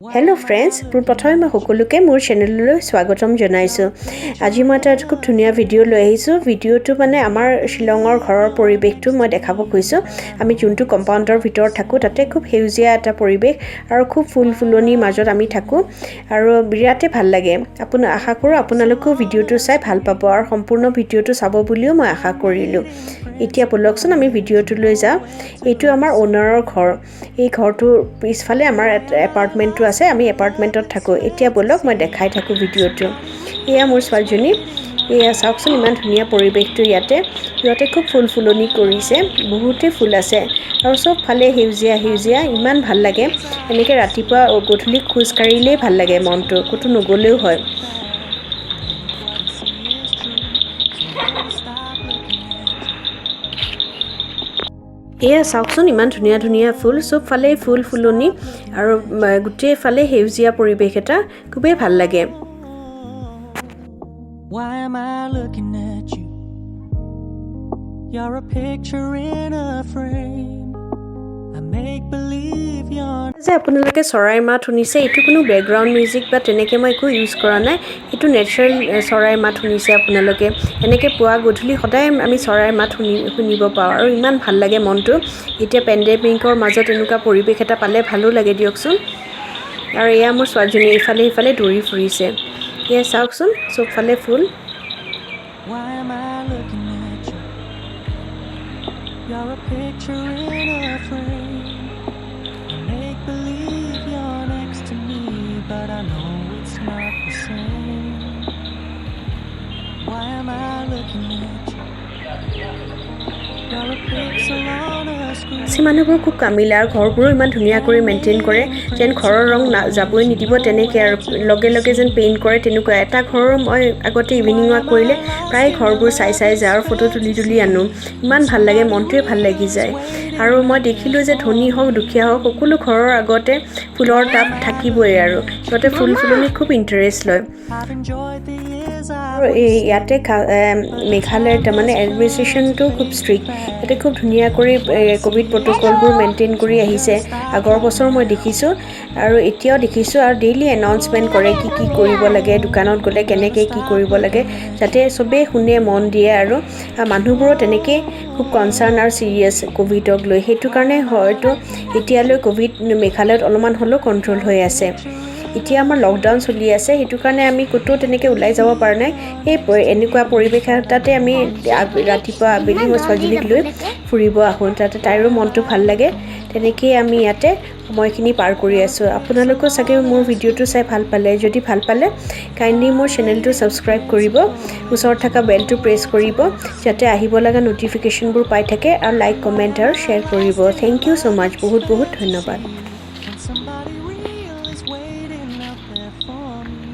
Hello friends, প্ৰথমে মই সকলোকে মোৰ চেনেললৈ স্বাগতম জনাইছো। আজি মই এটা খুব ধুনীয়া ভিডিও লৈ আহিছো। ভিডিওটো মানে আমাৰ শিলঙৰ ঘৰৰ পৰিবেশটো মই দেখাব খুজিছো। আমি যোনটো কম্পাউণ্ডৰ ভিতৰত থাকো তাতে খুব হেউজিয়া এটা পৰিবেশ আৰু খুব ফুলফুলনিৰ মাজত আমি থাকো আৰু বিৰাতে ভাল লাগে। আশা কৰো আপোনালোকেও ভিডিওটো চাই ভাল পাব আৰু সম্পূৰ্ণ ভিডিওটো চাব বুলিও মই আশা কৰিলো। এতিয়া বলকচোন আমি ভিডিওটো লৈ যাওঁ। এইটো আমাৰ ওনাৰৰ ঘৰ। এই ঘৰটোৰ পিছফালে আমাৰ এপাৰ্টমেণ্টটো আছে। আমি এপাৰ্টমেণ্টত থাকো। এতিয়া বলক মই দেখাই থাকো ভিডিওটো। এয়া মোৰ ছোৱালীজনী। এয়া চাওকচোন ইমান ধুনীয়া পৰিবেশটো ইয়াতে খুব ফুলফুলনি কৰিছে। বহুতে ফুল আছে আৰু সব ফালে হেউজিয়া ইমান ভাল লাগে। এনেকে ৰাতিপুৱা গধূলি খোজ কাঢ়িলেই ভাল লাগে মনটো। ক'তো নগলেও হয়। এয়া চাওকচোন ইমান ধুনীয়া ধুনীয়া ফুল সব ফালে ফুলনি আৰু গোটেই ফালে হেউজিয়া পৰিবেশ এটা খুবেই ভাল লাগে। Why am I looking at you? You're a picture in a frame. I make believe you're যে আপোনালোকে চৰাইৰ মাত শুনিছে, এইটো কোনো বেকগ্ৰাউণ্ড মিউজিক বা তেনেকৈ মই একো ইউজ কৰা নাই। এইটো নেচাৰেল চৰাইৰ মাত শুনিছে আপোনালোকে। এনেকৈ পুৱা গধূলি সদায় আমি চৰাইৰ মাত শুনিব পাওঁ আৰু ইমান ভাল লাগে মনটো। এতিয়া পেণ্ডেমিকৰ মাজত এনেকুৱা পৰিৱেশ এটা পালে ভালো লাগে দিয়কচোন। আৰু এয়া মোৰ ছোৱালীজনী ইফালে সিফালে দৌৰি ফুৰিছে। এয়া চাওকচোন চবফালে ফুল। Why am I looking at you? You're a picture in a frame. I make believe you're next to me, but I know it's not the same. Why am I looking at you? You're a pixel on a screen. আজি মানুহবোৰ খুব কামিলা আৰু ঘৰবোৰো ইমান ধুনীয়া কৰি maintain কৰে, যেন ঘৰৰ ৰং যাবই নিদিব তেনেকৈ আৰু লগে লগে যেন পেইণ্ট কৰে তেনেকুৱা। এটা ঘৰৰ মই আগতে ইভিনিং ৱাক কৰিলে প্ৰায় ঘৰবোৰ চাই যাওঁ আৰু ফটো তুলি আনো। ইমান ভাল লাগে, মনটোৱে ভাল লাগি যায়। আৰু মই দেখিলোঁ যে ধনী হওক দুখীয়া হওক সকলো ঘৰৰ আগতে ফুলৰ টাব থাকিবই আৰু সিহঁতে ফুলনিত খুব ইণ্টাৰেষ্ট লয়। আৰু ইয়াতে মেঘালয়ৰ তাৰমানে এডমিনিষ্ট্ৰেশ্যনটো খুব ষ্ট্ৰিক্ট। ইয়াতে খুব ধুনীয়া কৰি ক'ভিড প্ৰট'কলবোৰ মেইনটেইন কৰি আহিছে। আগৰ বছৰ মই দেখিছোঁ আৰু এতিয়াও দেখিছোঁ আৰু ডেইলি এনাউন্সমেণ্ট কৰে কি কৰিব লাগে, দোকানত গ'লে কেনেকৈ কি কৰিব লাগে, যাতে চবেই শুনে মন দিয়ে আৰু মানুহবোৰো তেনেকৈ খুব কনচাৰ্ণ আৰু ছিৰিয়াছ ক'ভিডক লৈ। সেইটো কাৰণে হয়তো এতিয়ালৈ ক'ভিড মেঘালয়ত অলপমান হ'লেও কণ্ট্ৰল হৈ আছে। এতিয়া আমাৰ লকডাউন চলি আছে, সেইটো কাৰণে আমি ক'তো তেনেকৈ ওলাই যাব পৰা নাই। সেই এনেকুৱা পৰিৱেশ এটাতে আমি ৰাতিপুৱা আবেলি মই ছোৱালীজনীক লৈ ফুৰিব আহোঁ, তাতে তাইৰো মনটো ভাল লাগে। তেনেকেই আমি ইয়াতে সময়খিনি পাৰ কৰি আছোঁ। আপোনালোকেও চাগে মোৰ ভিডিঅ'টো চাই ভাল পালে। যদি ভাল পালে কাইণ্ডলি মোৰ চেনেলটো ছাবস্ক্ৰাইব কৰিব, ওচৰত থকা বেলটো প্ৰেছ কৰিব, যাতে আহিব লগা ন'টিফিকেশ্যনবোৰ পাই থাকে, আৰু লাইক কমেণ্ট আৰু শ্বেয়াৰ কৰিব। থেংক ইউ ছ' মাছ। বহুত ধন্যবাদ। Somebody real is waiting out there for me.